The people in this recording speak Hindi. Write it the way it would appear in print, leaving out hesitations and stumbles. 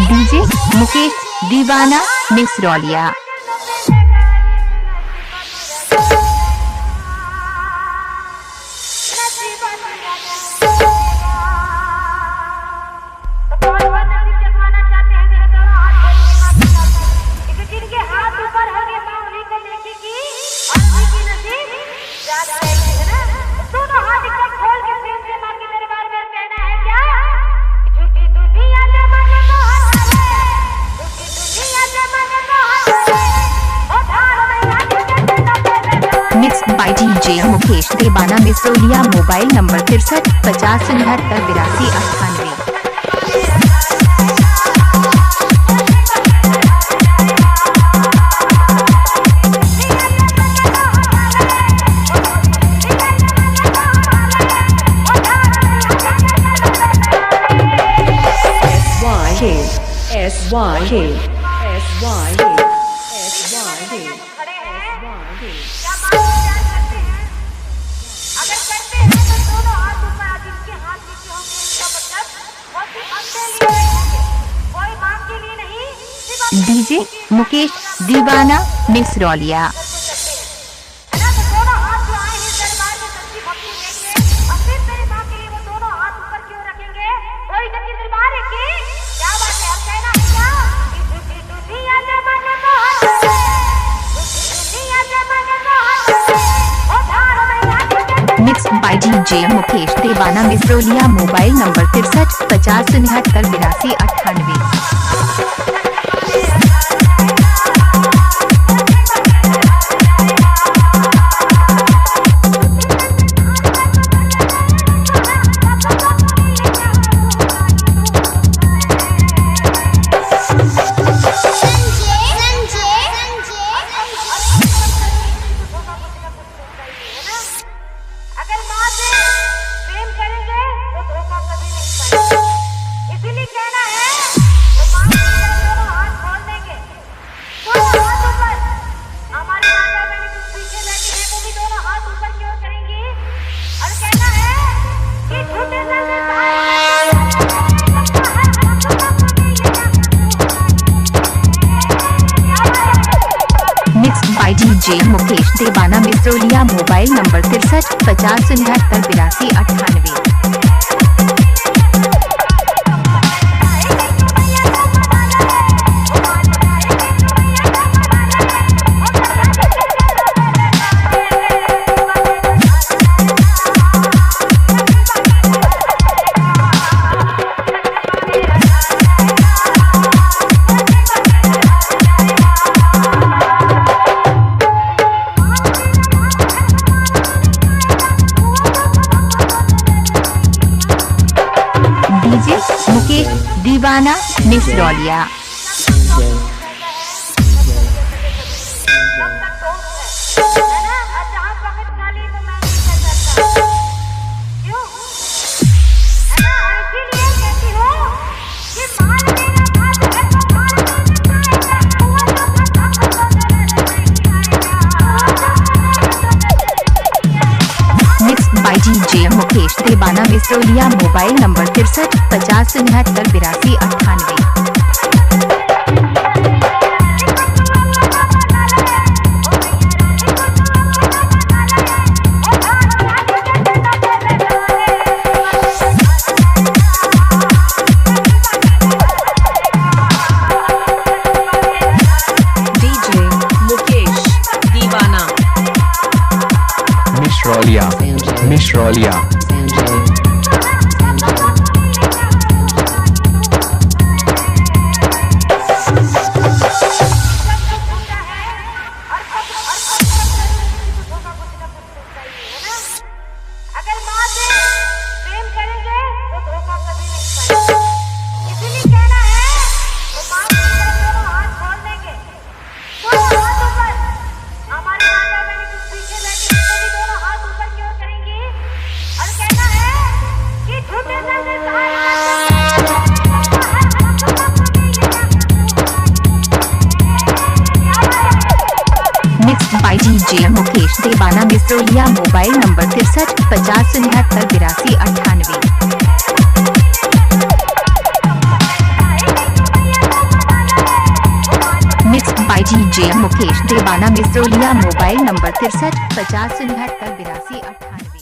DJ Mukesh Deewana Misrauliya. By DJ Mukesh Deewana Misrauliya. Mobile number 63 50 69 82 98। DJ Mukesh Deewana Misrauliya. Mix by DJ Mukesh Deewana Misrauliya. Mobile number 63 50 69 82 98। DJ Mukesh Deewana Misrauliya. Mobile number 63 50 69 82 98। Mukesh Deewana Misrauliya. DJ Mukesh Deewana Misrauliya. Mobile number 63 50 69 82 98। DJ Mukesh Deewana Misrauliya Misrauliya. By DJ Mukesh Deewana Misrauliya. Mobile number 63 50 69 82 98। By DJ Mukesh Deewana मिसरोलिया mobile number 63 50 69 82 98।